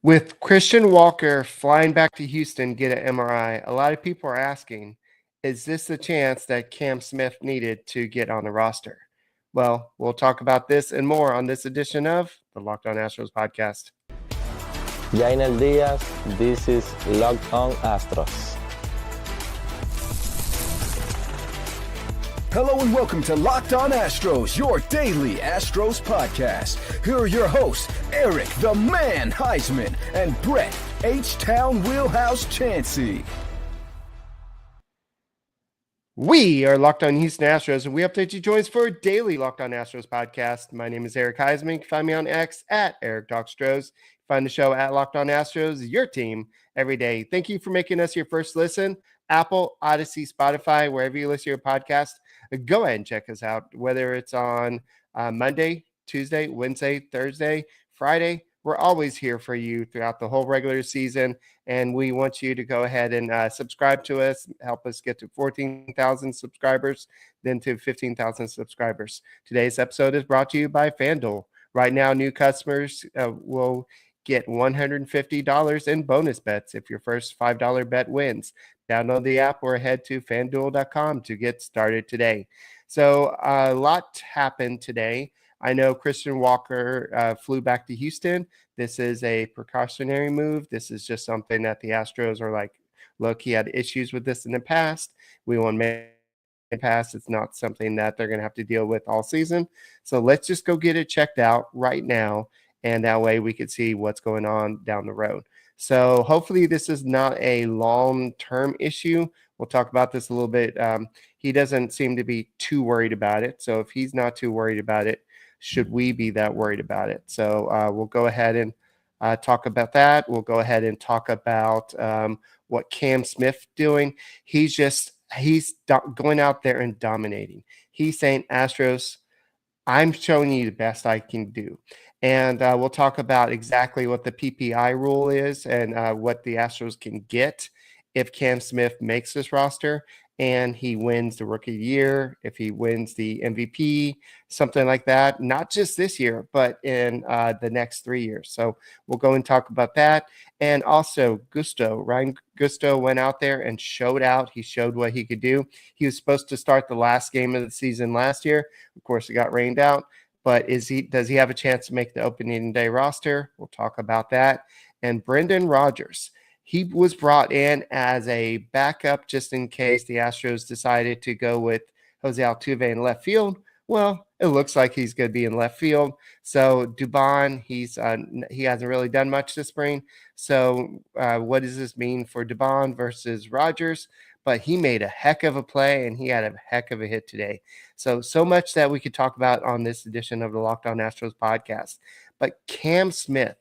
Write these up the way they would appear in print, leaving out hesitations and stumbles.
With Christian Walker flying back to Houston, get an MRI, a lot of people are asking, is this the chance that Cam Smith needed to get on the roster? Well, we'll talk about this and more on this edition of the Locked On Astros podcast. Jainel Diaz, this is Locked On Astros. Hello and welcome to Locked On Astros, your daily Astros podcast. Here are your hosts, Eric the Man Huysman and Brett H-Town Wheelhouse Chancey. We are Locked On Houston Astros, and we update you joins for a daily Locked On Astros podcast. My name is Eric Huysman. You can find me on X at Eric Talkstros. Find the show at Locked On Astros, your team every day. Thank you for making us your first listen. Apple, Odyssey, Spotify, wherever you listen to your podcast, go ahead and check us out, whether it's on Monday, Tuesday, Wednesday, Thursday, Friday. We're always here for you throughout the whole regular season, and we want you to go ahead and subscribe to us, help us get to 14,000 subscribers, then to 15,000 subscribers. Today's episode is brought to you by FanDuel. Right now, new customers will get $150 in bonus bets if your first $5 bet wins. Download the app or head to FanDuel.com to get started today. So a lot happened today. I know Christian Walker flew back to Houston. This is a precautionary move. This is just something that the Astros are like, look, he had issues with this in the past. We want to make it pass. It's not something that they're going to have to deal with all season. So let's just go get it checked out right now. And that way we could see what's going on down the road. So hopefully this is not a long-term issue. We'll talk about this a little bit. He doesn't seem to be too worried about it. So if he's not too worried about it, should we be that worried about it? So we'll go ahead and talk about that. We'll go ahead and talk about what Cam Smith doing. He's going out there and dominating. He's saying, Astros, I'm showing you the best I can do. And we'll talk about exactly what the PPI rule is and what the Astros can get if Cam Smith makes this roster and he wins the Rookie of the Year, if he wins the MVP, something like that. Not just this year, but in the next 3 years. So we'll go and talk about that. And also Ryan Gusto went out there and showed out. He showed what he could do. He was supposed to start the last game of the season last year. Of course, it got rained out. But does he have a chance to make the opening day roster? We'll talk about that. And Brendan Rodgers, he was brought in as a backup just in case the Astros decided to go with Jose Altuve in left field. Well, it looks like he's going to be in left field. So Dubon, he hasn't really done much this spring. So what does this mean for Dubon versus Rodgers? But he made a heck of a play, and he had a heck of a hit today. So much that we could talk about on this edition of the Locked On Astros podcast. But Cam Smith,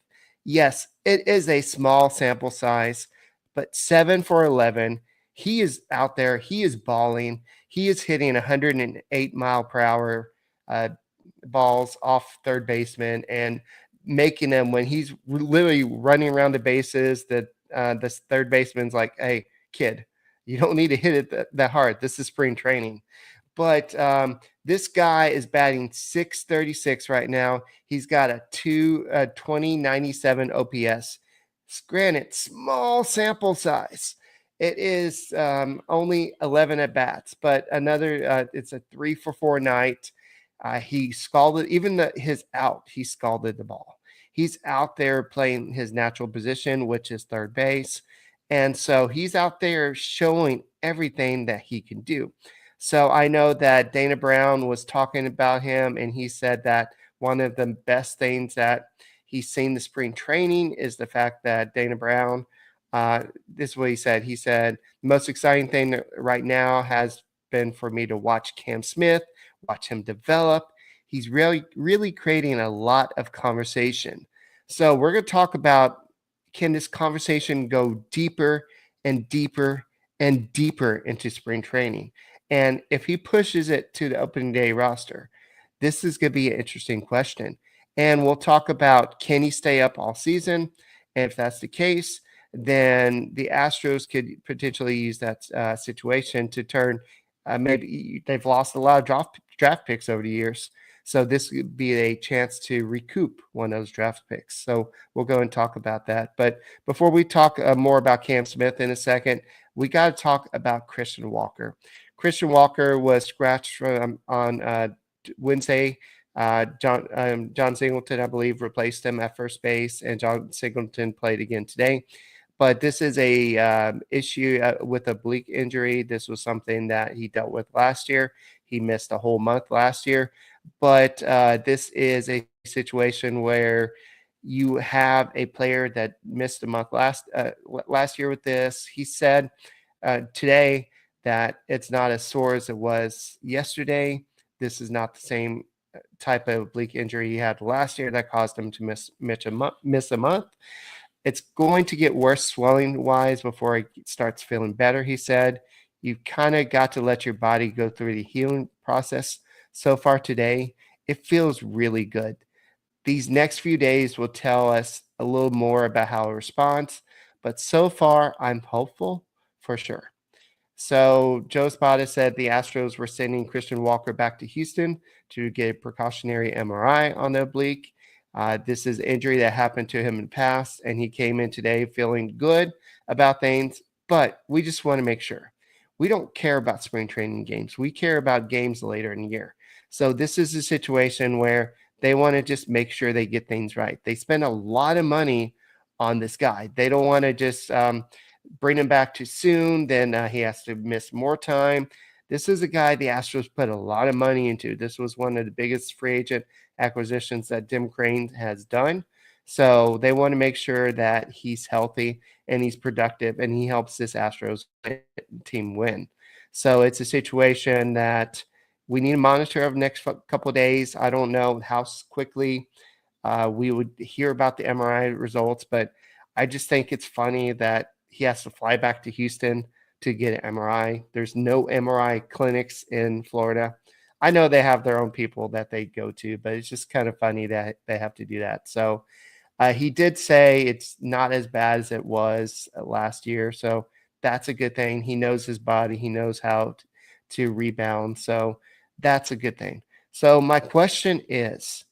yes, it is a small sample size, but 7 for 11. He is out there. He is balling. He is hitting 108 mile per hour balls off third baseman and making them when he's literally running around the bases. The third baseman's like, hey, kid, you don't need to hit it that hard. This is spring training. But this guy is batting .636 right now. He's got a 2097 OPS. Granted, small sample size. It is only 11 at bats, but it's a 3 for 4 night. He scalded his out. He scalded the ball. He's out there playing his natural position, which is third base. And so he's out there showing everything that he can do. So I know that Dana Brown was talking about him, and he said that one of the best things that he's seen the spring training is the fact that Dana Brown, this is what he said. He said, the most exciting thing right now has been for me to watch Cam Smith, watch him develop. He's really, really creating a lot of conversation. So we're going to talk about, can this conversation go deeper and deeper and deeper into spring training? And if he pushes it to the opening day roster, this is going to be an interesting question. And we'll talk about, can he stay up all season? And if that's the case, then the Astros could potentially use that situation to turn. Maybe they've lost a lot of draft picks over the years. So this would be a chance to recoup one of those draft picks. So we'll go and talk about that. But before we talk more about Cam Smith in a second, we got to talk about Christian Walker. Christian Walker was scratched from, on Wednesday. John Singleton, I believe, replaced him at first base, and John Singleton played again today. But this is a issue with a oblique injury. This was something that he dealt with last year. He missed a whole month last year. But this is a situation where you have a player that missed a month last year with this. He said today that it's not as sore as it was yesterday. This is not the same type of oblique injury he had last year that caused him to miss a month. It's going to get worse swelling-wise before it starts feeling better, he said. You've kind of got to let your body go through the healing process. So far today, it feels really good. These next few days will tell us a little more about how it responds, but so far, I'm hopeful for sure. So Joe Spada said the Astros were sending Christian Walker back to Houston to get a precautionary MRI on the oblique. This is an injury that happened to him in the past, and he came in today feeling good about things, but we just want to make sure. We don't care about spring training games. We care about games later in the year. So this is a situation where they want to just make sure they get things right. They spend a lot of money on this guy. They don't want to just bring him back too soon. Then he has to miss more time. This is a guy the Astros put a lot of money into. This was one of the biggest free agent acquisitions that Tim Crane has done. So they want to make sure that he's healthy and he's productive and he helps this Astros team win. So it's a situation that we need to monitor over the next couple of days. I don't know how quickly we would hear about the MRI results, but I just think it's funny that he has to fly back to Houston to get an MRI. There's no MRI clinics in Florida. I know they have their own people that they go to, but it's just kind of funny that they have to do that. So he did say it's not as bad as it was last year. So that's a good thing. He knows his body. He knows how to rebound. So that's a good thing. So my question is,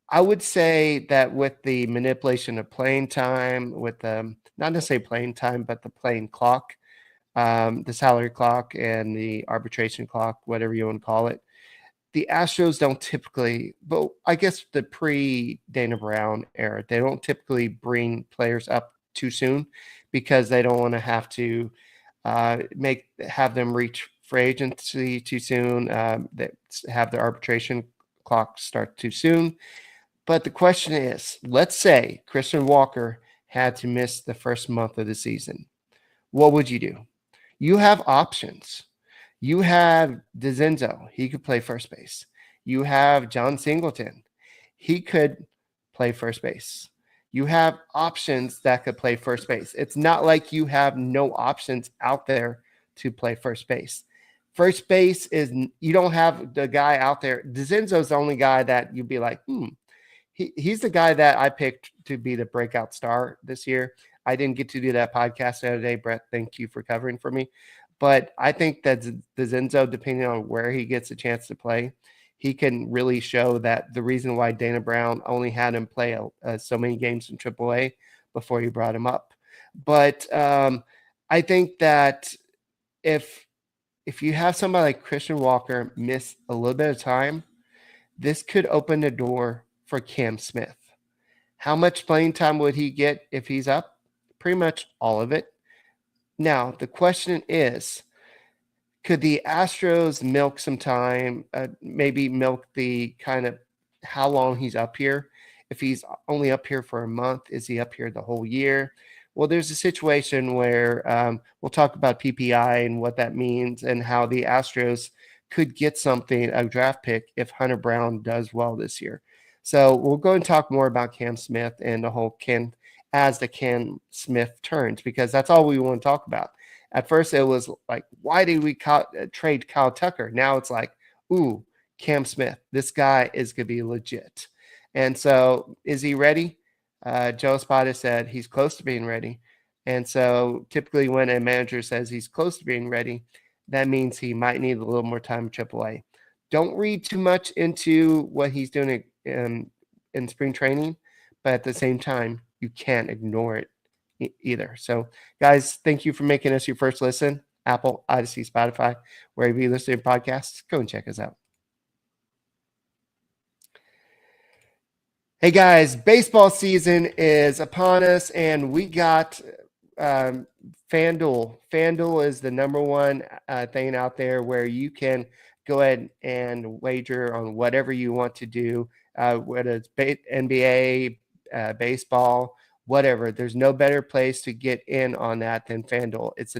I would say that with the manipulation of playing time, with not necessarily playing time, but the playing clock, the salary clock and the arbitration clock, whatever you want to call it, the Astros don't typically, but I guess the pre-Dana Brown era, they don't typically bring players up too soon because they don't want to have to have them reach free agency too soon, that have their arbitration clock start too soon. But the question is, let's say Christian Walker had to miss the first month of the season. What would you do? You have options. You have DeZenzo. He could play first base. You have John Singleton. He could play first base. You have options that could play first base. It's not like you have no options out there to play first base. First base is, you don't have the guy out there. DeZenzo's the only guy that you'd be like, he's the guy that I picked to be the breakout star this year. I didn't get to do that podcast the other day. Brett, thank you for covering for me. But I think that DeZenzo, depending on where he gets a chance to play, he can really show that the reason why Dana Brown only had him play so many games in AAA before he brought him up. But I think that if you have somebody like Christian Walker miss a little bit of time, this could open the door for Cam Smith. How much playing time would he get if he's up? Pretty much all of it. Now, the question is, could the Astros milk some time, maybe milk the kind of how long he's up here? If he's only up here for a month, is he up here the whole year? Well, there's a situation where we'll talk about PPI and what that means and how the Astros could get something, a draft pick, if Hunter Brown does well this year. So we'll go and talk more about Cam Smith and the whole Cam Smith turns, because that's all we want to talk about. At first, it was like, why did we trade Kyle Tucker? Now it's like, ooh, Cam Smith. This guy is going to be legit. And so is he ready? Joe Spada said he's close to being ready. And so typically when a manager says he's close to being ready, that means he might need a little more time in AAA. don't read too much into what he's doing in spring training, but at the same time, you can't ignore it either. So, guys, thank you for making us your first listen. Apple, Odyssey, Spotify, wherever you listen to podcasts, go and check us out. Hey guys, baseball season is upon us, and we got FanDuel. FanDuel is the number one thing out there where you can go ahead and wager on whatever you want to do, whether it's NBA, baseball, whatever. There's no better place to get in on that than FanDuel. It's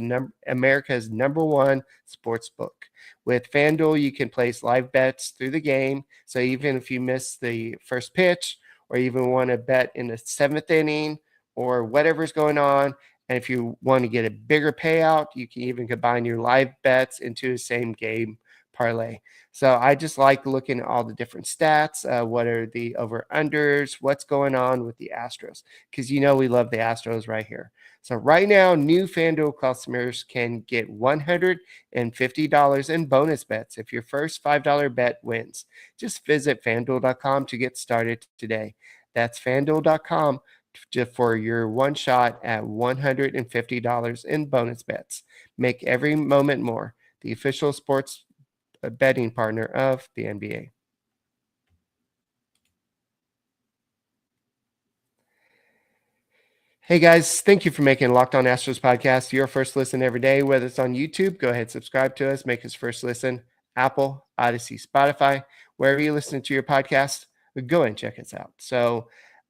America's number one sports book. With FanDuel, you can place live bets through the game. So even if you miss the first pitch, or even want to bet in the seventh inning or whatever's going on, and if you want to get a bigger payout, you can even combine your live bets into the same game parlay. So I just like looking at all the different stats. What are the over-unders? What's going on with the Astros? Because we love the Astros right here. So right now, new FanDuel customers can get $150 in bonus bets if your first $5 bet wins. Just visit FanDuel.com to get started today. That's FanDuel.com for your one shot at $150 in bonus bets. Make every moment more. The official sports betting partner of the NBA. Hey guys, thank you for making Locked On Astros podcast your first listen every day. Whether it's on YouTube, go ahead, subscribe to us, make us first listen. Apple, Odyssey, Spotify, wherever you listen to your podcast, go and check us out. So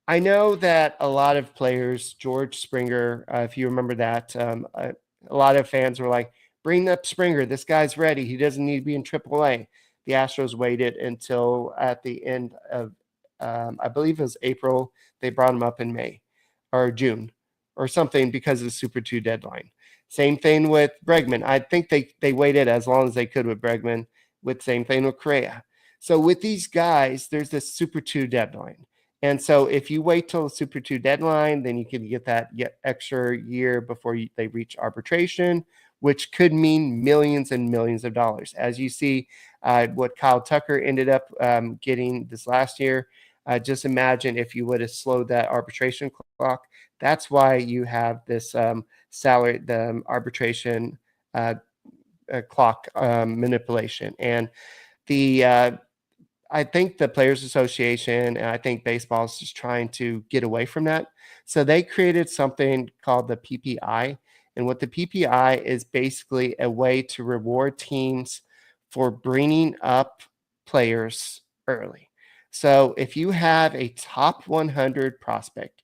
I know that a lot of players, George Springer, if you remember that, a lot of fans were like, bring up Springer. This guy's ready. He doesn't need to be in AAA. The Astros waited until at the end of, I believe it was April. They brought him up in May or June or something because of the Super 2 deadline. Same thing with Bregman. I think they waited as long as they could with Bregman. With same thing with Correa. So with these guys, there's this Super 2 deadline. And so if you wait till the Super 2 deadline, then you can get that extra year before they reach arbitration, which could mean millions and millions of dollars. As you see what Kyle Tucker ended up getting this last year. Just imagine if you would have slowed that arbitration clock. That's why you have this the arbitration clock manipulation. And I think the Players Association and I think baseball is just trying to get away from that. So they created something called the PPI. And what the PPI is basically a way to reward teams for bringing up players early. So if you have a top 100 prospect,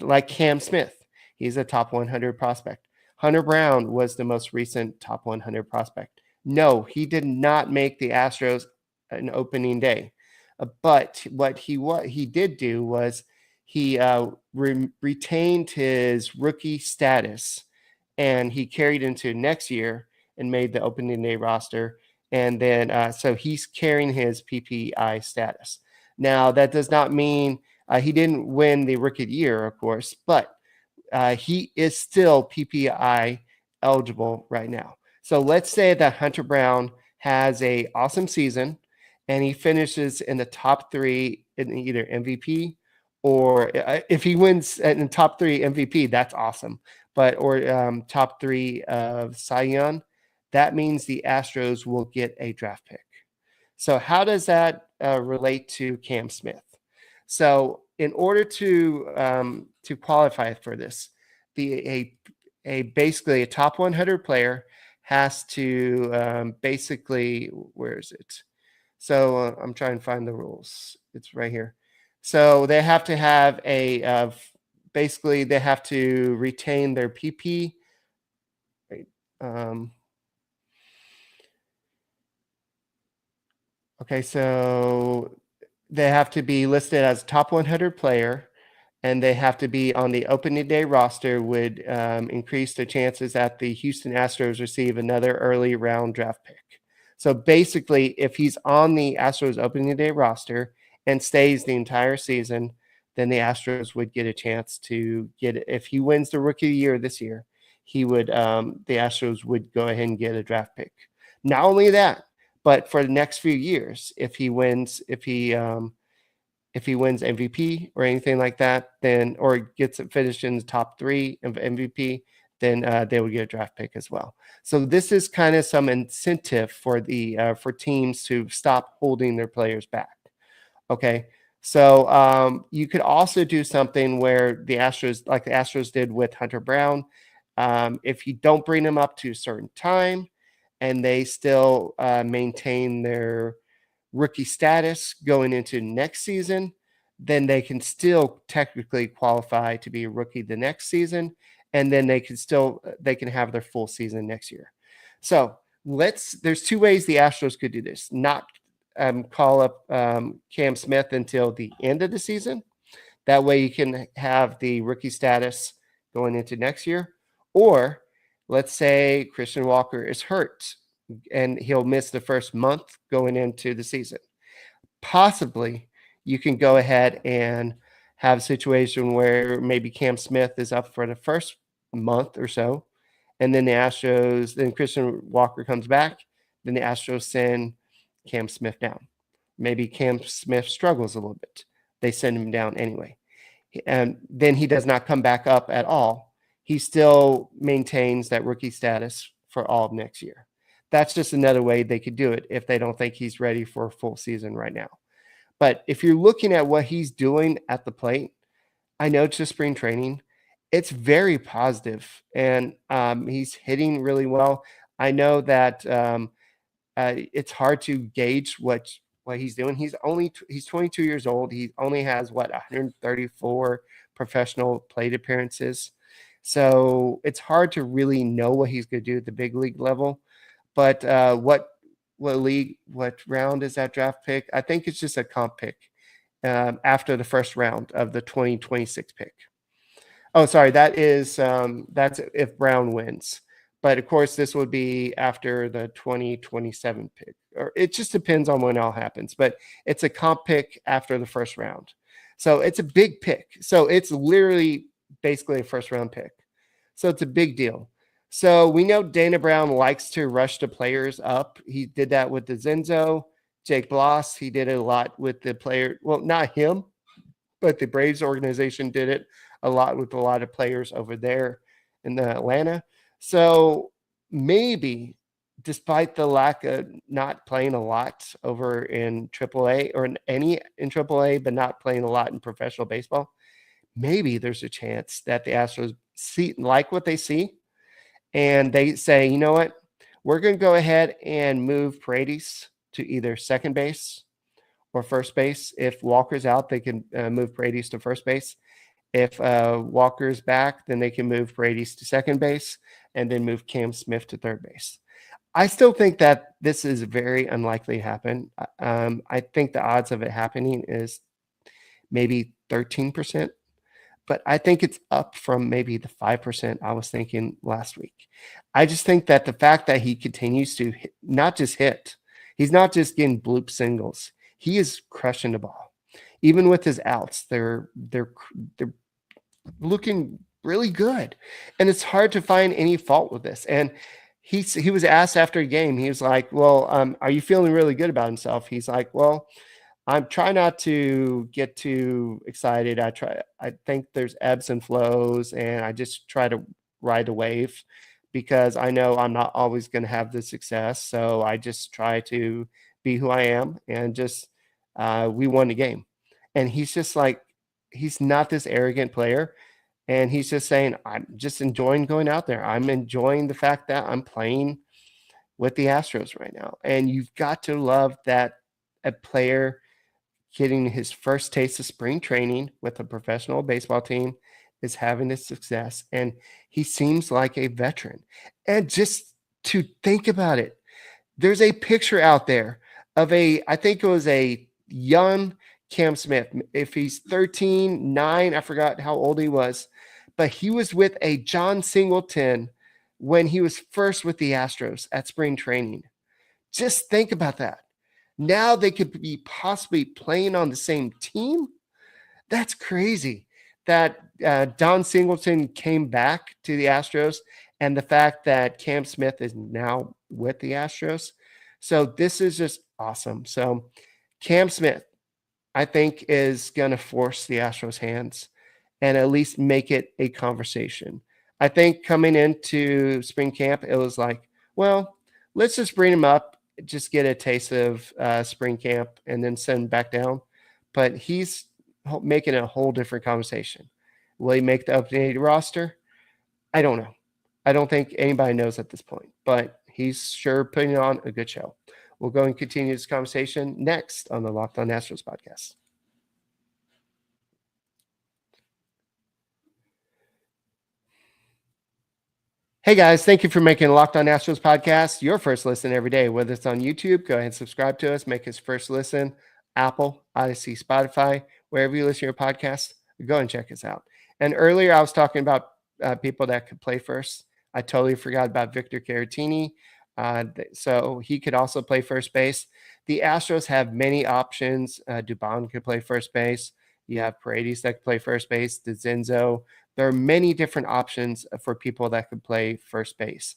like Cam Smith, he's a top 100 prospect. Hunter Brown was the most recent top 100 prospect. No, he did not make the Astros an opening day. But what he did do was he retained his rookie status, and he carried into next year and made the opening day roster. And then so he's carrying his PPI status. Now, that does not mean he didn't win the rookie year, of course, but he is still PPI eligible right now. So let's say that Hunter Brown has an awesome season and he finishes in the top 3 in either MVP or if he wins in top 3 MVP, that's awesome. But or top 3 of Cy Young, that means the Astros will get a draft pick. So how does that relate to Cam Smith? So in order to qualify for this, basically a top 100 player has to basically, where is it? So I'm trying to find the rules. It's right here. So they have to have basically they have to retain their PP. Right. Okay, so they have to be listed as top 100 player, and they have to be on the opening day roster, would increase the chances that the Houston Astros receive another early round draft pick. So basically, if he's on the Astros opening day roster and stays the entire season, then the Astros would get a chance to get it. If he wins the rookie year this year, he would the Astros would go ahead and get a draft pick. Not only that, But for the next few years, if he wins MVP or anything like that, then or gets it finished in the top 3 of MVP, then they will get a draft pick as well. So this is kind of some incentive for the for teams to stop holding their players back. Okay. So you could also do something where the Astros, like the Astros did with Hunter Brown, if you don't bring them up to a certain time and they still maintain their rookie status going into next season, then they can still technically qualify to be a rookie the next season, and then they can have their full season next year. So there's 2 ways the Astros could do this. Not call up Cam Smith until the end of the season. That way you can have the rookie status going into next year. Or let's say Christian Walker is hurt and he'll miss the first month going into the season. Possibly you can go ahead and have a situation where maybe Cam Smith is up for the first month or so, and then then Christian Walker comes back, then the Astros send Cam Smith down. Maybe Cam Smith struggles a little bit. They send him down anyway. And then he does not come back up at all. He still maintains that rookie status for all of next year. That's just another way they could do it if they don't think he's ready for a full season right now. But if you're looking at what he's doing at the plate, I know it's just spring training. It's very positive, and he's hitting really well. I know that it's hard to gauge what he's doing. He's 22 years old. He only has 134 professional plate appearances. So it's hard to really know what he's going to do at the big league level. But what round is that draft pick? I think it's just a comp pick after the first round of the 2026 pick. Oh, sorry, that's if Brown wins. But of course, this would be after the 2027 pick, or it just depends on when it all happens. But it's a comp pick after the first round, so it's a big pick. So it's literally basically a first round pick. So it's a big deal. So we know Dana Brown likes to rush the players up. He did that with the Zenzo, Jake Bloss. He did it a lot with the player. Well, not him, but the Braves organization did it a lot with a lot of players over there in Atlanta. So maybe despite the lack of not playing a lot over in AAA or in AAA, but not playing a lot in professional baseball, maybe there's a chance that the Astros like what they see. And they say, you know what, we're going to go ahead and move Paredes to either second base or first base. If Walker's out, they can move Paredes to first base. If Walker's back, then they can move Paredes to second base and then move Cam Smith to third base. I still think that this is very unlikely to happen. I think the odds of it happening is maybe 13%. But I think it's up from maybe the 5% I was thinking last week. I just think that the fact that he continues to not just hit, he's not just getting bloop singles. He is crushing the ball. Even with his outs, they're looking really good. And it's hard to find any fault with this. And he was asked after a game, he was like, well, are you feeling really good about himself? He's like, well, I'm trying not to get too excited. I think there's ebbs and flows, and I just try to ride the wave because I know I'm not always going to have the success. So I just try to be who I am, and just we won the game. And he's just like, he's not this arrogant player. And he's just saying, I'm just enjoying going out there. I'm enjoying the fact that I'm playing with the Astros right now. And you've got to love that a player getting his first taste of spring training with a professional baseball team is having this success. And he seems like a veteran. And just to think about it, there's a picture out there of I think it was a young Cam Smith. If he's 13, 9, I forgot how old he was, but he was with a John Singleton when he was first with the Astros at spring training. Just think about that. Now they could be possibly playing on the same team. That's crazy that Don Singleton came back to the Astros, and the fact that Cam Smith is now with the Astros. So this is just awesome. So Cam Smith, I think, is going to force the Astros' hands and at least make it a conversation. I think coming into spring camp, it was like, well, let's just bring him up, just get a taste of spring camp, and then send him back down. But he's making a whole different conversation. Will he make the updated roster? I don't know. I don't think anybody knows at this point, but he's sure putting on a good show. We'll go and continue this conversation next on the Locked On Astros podcast. Hey guys, thank you for making Locked On Astros podcast your first listen every day. Whether it's on YouTube, go ahead and subscribe to us. Make us first listen. Apple, Odyssey, Spotify, wherever you listen to your podcast, go and check us out. And earlier I was talking about people that could play first. I totally forgot about Victor Caratini. So he could also play first base. The Astros have many options. Dubon could play first base. You have Paredes that could play first base. DeZenzo. There are many different options for people that could play first base.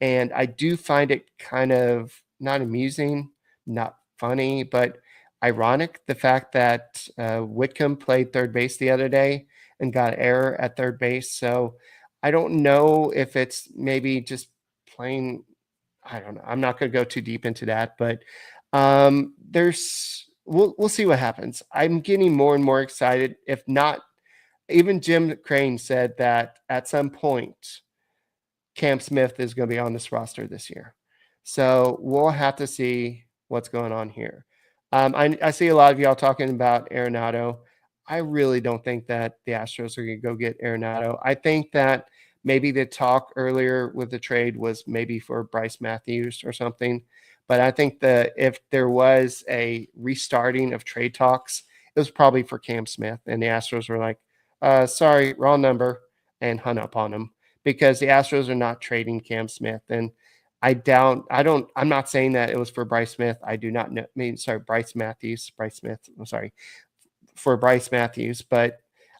And I do find it kind of not amusing, not funny, but ironic, the fact that Whitcomb played third base the other day and got an error at third base. So I don't know if it's maybe just plain, I don't know. I'm not going to go too deep into that, but we'll see what happens. I'm getting more and more excited. If not, even Jim Crane said that at some point, Cam Smith is going to be on this roster this year. So we'll have to see what's going on here. I see a lot of y'all talking about Arenado. I really don't think that the Astros are going to go get Arenado. I think that maybe the talk earlier with the trade was maybe for Bryce Matthews or something. But I think that if there was a restarting of trade talks, it was probably for Cam Smith. And the Astros were like, sorry, wrong number, and hung up on him because the Astros are not trading Cam Smith. And I'm not saying that it was for Bryce Smith. I do not know. Bryce Matthews, for Bryce Matthews, but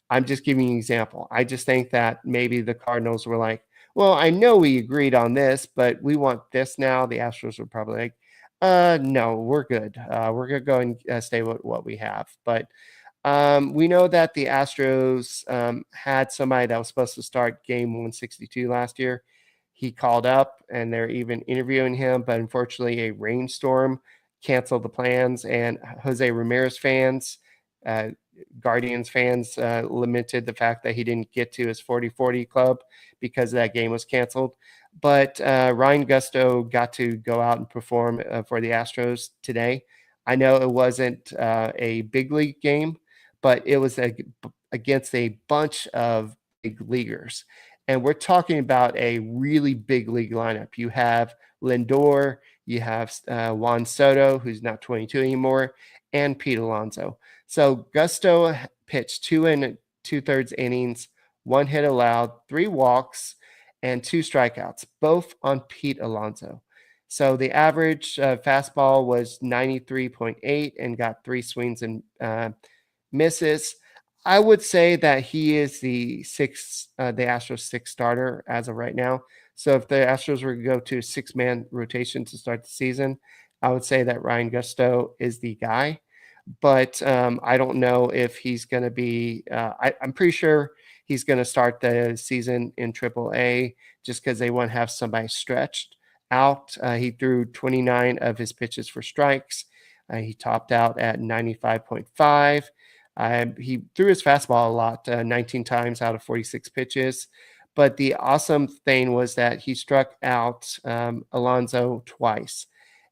I'm just giving you an example. I just think that maybe the Cardinals were like, well, I know we agreed on this, but we want this now. The Astros were probably like, no, we're good. We're going to go and stay with what we have. But we know that the Astros had somebody that was supposed to start game 162 last year. He called up and they're even interviewing him, but unfortunately a rainstorm canceled the plans, and Jose Ramirez fans, Guardians fans lamented the fact that he didn't get to his 40-40 club because that game was canceled. But Ryan Gusto got to go out and perform for the Astros today. I know it wasn't a big league game, but it was against a bunch of big leaguers. And we're talking about a really big league lineup. You have Lindor, you have Juan Soto, who's not 22 anymore, and Pete Alonso. So Gusto pitched 2 2/3 innings, 1 hit allowed, 3 walks, and 2 strikeouts, both on Pete Alonso. So the average fastball was 93.8 and got 3 swings and misses. I would say that he is the Astros 6th starter as of right now. So if the Astros were to go to a 6-man rotation to start the season, I would say that Ryan Gusto is the guy. But I don't know if he's going to be I'm pretty sure he's going to start the season in AAA just because they want to have somebody stretched out. He threw 29 of his pitches for strikes. He topped out at 95.5. He threw his fastball a lot, 19 times out of 46 pitches. But the awesome thing was that he struck out Alonso twice.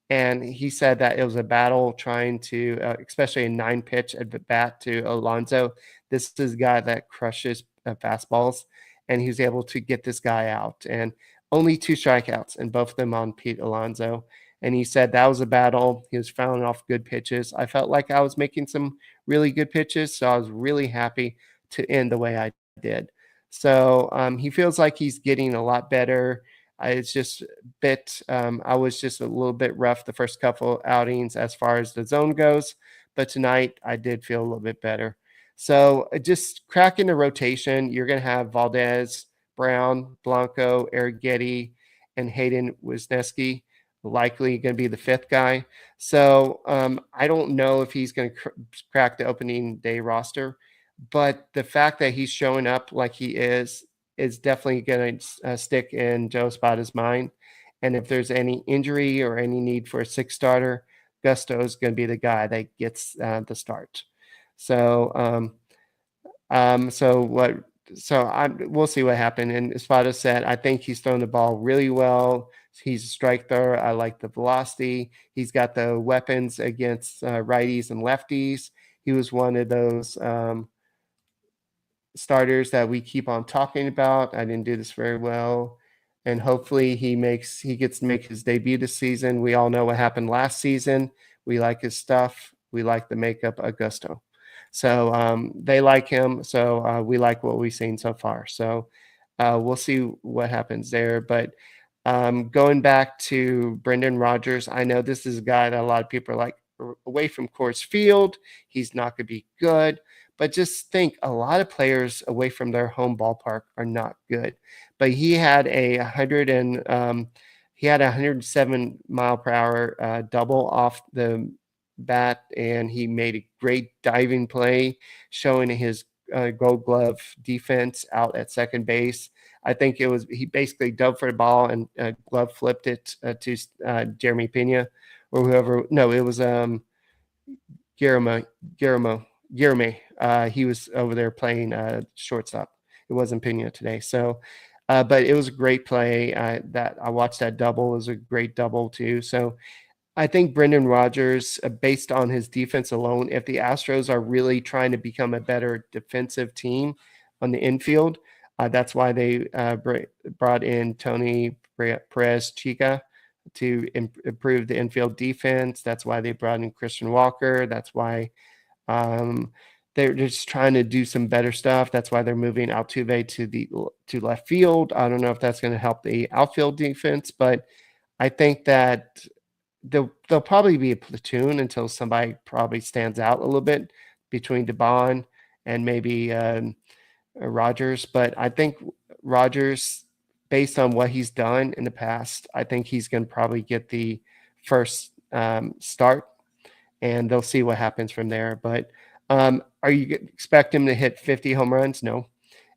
And he said that it was a battle trying to, especially a 9-pitch at bat to Alonso. This is a guy that crushes fastballs, and he was able to get this guy out. And only 2 strikeouts, and both of them on Pete Alonso. And he said that was a battle. He was fouling off good pitches. I felt like I was making some really good pitches, so I was really happy to end the way I did. So he feels like he's getting a lot better. It's just a bit, I was just a little bit rough the first couple outings as far as the zone goes, but tonight I did feel a little bit better. So just cracking the rotation, you're going to have Valdez, Brown, Blanco, Arrighetti, and Hayden Wisniewski. likely going to be the fifth guy. So I don't know if he's going to crack the opening day roster, but the fact that he's showing up like he is definitely going to stick in Joe Espada's mind. And if there's any injury or any need for a sixth starter, Gusto is going to be the guy that gets the start. So, we'll see what happens. And Espada said, I think he's thrown the ball really well. He's a strike thrower. I like the velocity. He's got the weapons against righties and lefties. He was one of those starters that we keep on talking about. I didn't do this very well. And hopefully he gets to make his debut this season. We all know what happened last season. We like his stuff. We like the makeup of Gusto. So they like him. So we like what we've seen so far. So we'll see what happens there. But going back to Brendan Rodgers, I know this is a guy that a lot of people are like, away from Coors Field, he's not going to be good. But just think, a lot of players away from their home ballpark are not good. But he had a 107 mile per hour double off the bat, and he made a great diving play, showing his Gold Glove defense out at second base. I think he basically dove for the ball and glove flipped it to Jeremy Pena or whoever. No, it was Guillermo. He was over there playing shortstop. It wasn't Pena today. So, but it was a great play. That I watched that double. It was a great double too. So I think Brendan Rodgers, based on his defense alone, if the Astros are really trying to become a better defensive team on the infield, that's why they brought in Tony Perez Chica to improve the infield defense. That's why they brought in Christian Walker. That's why they're just trying to do some better stuff. That's why they're moving Altuve to left field. I don't know if that's going to help the outfield defense, but I think that they'll probably be a platoon until somebody probably stands out a little bit between DeBon and maybe Rodgers. But I think Rodgers, based on what he's done in the past, I think he's going to probably get the first start, and they'll see what happens from there. But are you expect him to hit 50 home runs? No.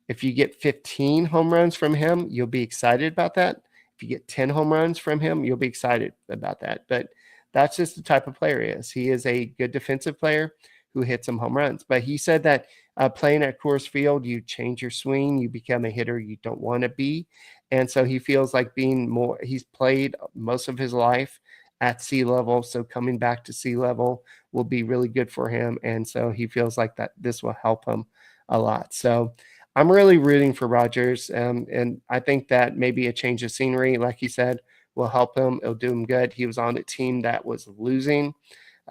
If you get 15 home runs from him, you'll be excited about that. If you get 10 home runs from him, you'll be excited about that. But that's just the type of player he is. He is a good defensive player who hits some home runs. But he said that playing at Coors Field, you change your swing, you become a hitter you don't want to be. And so he feels like he's played most of his life at sea level. So coming back to sea level will be really good for him. And so he feels like that this will help him a lot. So I'm really rooting for Rodgers. And I think that maybe a change of scenery, like he said, will help him. It'll do him good. He was on a team that was losing.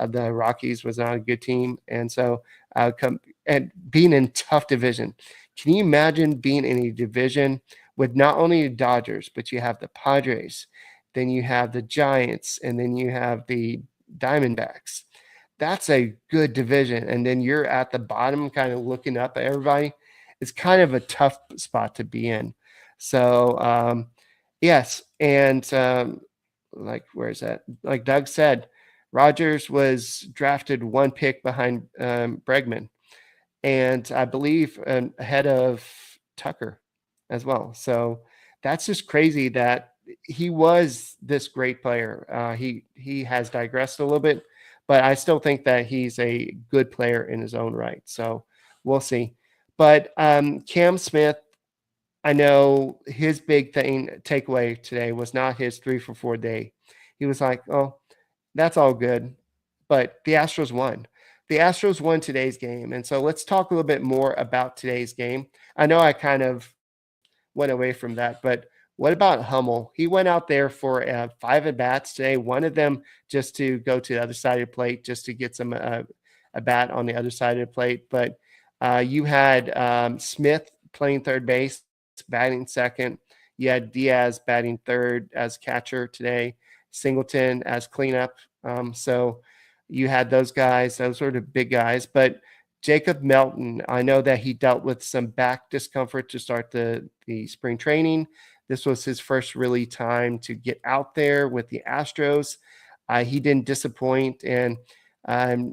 The Rockies was not a good team. And so and being in tough division. Can you imagine being in a division with not only the Dodgers, but you have the Padres, then you have the Giants, and then you have the Diamondbacks? That's a good division. And then you're at the bottom kind of looking up at everybody. It's kind of a tough spot to be in. So, yes. And where is that? Like Doug said, Rodgers was drafted one pick behind Bregman, and I believe ahead of Tucker as well. So that's just crazy that he was this great player. He has digressed a little bit, but I still think that he's a good player in his own right. So we'll see. But Cam Smith, I know his big takeaway today was not his 3-for-4 day. He was like, oh, that's all good. But the Astros won. The Astros won today's game. And so let's talk a little bit more about today's game. I know I kind of went away from that, but what about Hummel? He went out there for 5 at-bats today, one of them just to go to the other side of the plate, just to get some a bat on the other side of the plate. But you had Smith playing third base, batting second. You had Diaz batting third as catcher today, Singleton as cleanup. So you had those guys. Those were the big guys. But Jacob Melton, I know that he dealt with some back discomfort to start the spring training. This was his first really time to get out there with the Astros. He didn't disappoint, and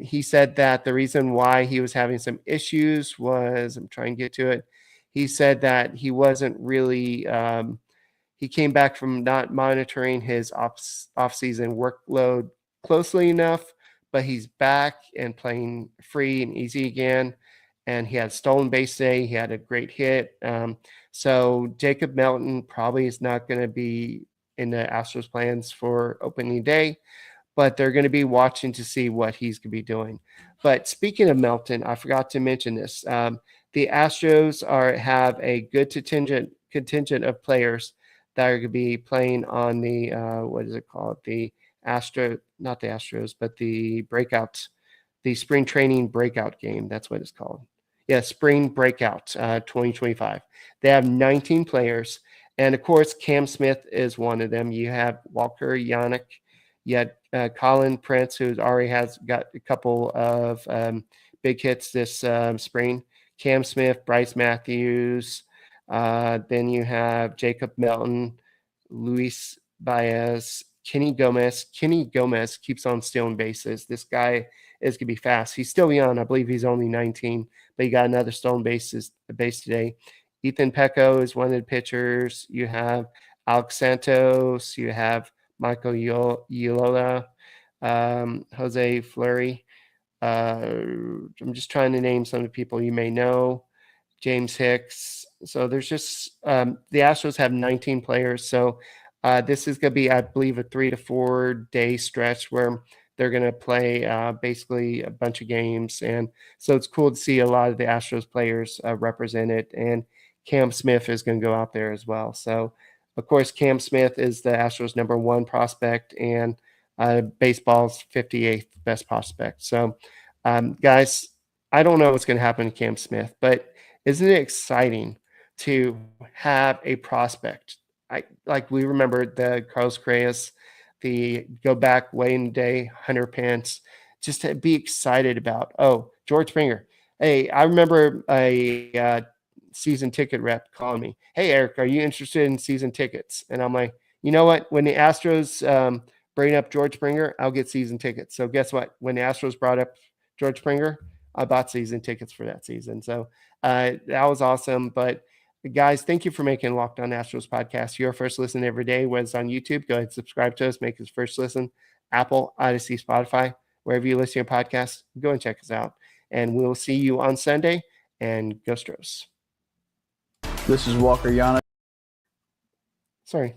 he said that the reason why he was having some issues was, I'm trying to get to it. He said that he wasn't really, he came back from not monitoring his off-season workload closely enough, but he's back and playing free and easy again. And he had stolen base today. He had a great hit. So Jacob Melton probably is not going to be in the Astros plans for opening day, but they're going to be watching to see what he's going to be doing. But speaking of Melton, I forgot to mention this. The Astros have a good contingent of players that are going to be playing on the, what is it called? Not the Astros, but the breakout, the spring training breakout game. That's what it's called. Yeah, spring breakout 2025. They have 19 players. And of course, Cam Smith is one of them. You have Walker Yannick. You had Colin Prince, who already has got a couple of big hits this spring. Cam Smith, Bryce Matthews. Then you have Jacob Melton, Luis Baez, Kenny Gomez. Kenny Gomez keeps on stealing bases. This guy is going to be fast. He's still young. I believe he's only 19, but he got another stolen base today. Ethan Pecco is one of the pitchers. You have Alex Santos. You have Michael Yola, Jose Fleury. I'm just trying to name some of the people you may know. James Hicks. So there's just the Astros have 19 players. So this is going to be, I believe, a 3 to 4 day stretch where they're going to play basically a bunch of games. And so it's cool to see a lot of the Astros players represented. And Cam Smith is going to go out there as well. So, of course, Cam Smith is the Astros' #1 prospect and baseball's 58th best prospect. So, guys, I don't know what's going to happen to Cam Smith, but isn't it exciting to have a prospect? Like we remember the Carlos Correas, the go back way in the day, Hunter Pence, just to be excited about. Oh, George Springer. Hey, I remember a season ticket rep calling me. Hey, Eric, are you interested in season tickets? And I'm like, you know what? When the Astros bring up George Springer, I'll get season tickets. So guess what? When the Astros brought up George Springer, I bought season tickets for that season. So that was awesome. But guys, thank you for making Locked On Astros podcast your first listen every day. When it's on YouTube, go ahead and subscribe to us. Make us first listen. Apple, Odyssey, Spotify, wherever you listen to your podcast, go and check us out. And we'll see you on Sunday. And go Astros. This is Walker Yannick. Sorry.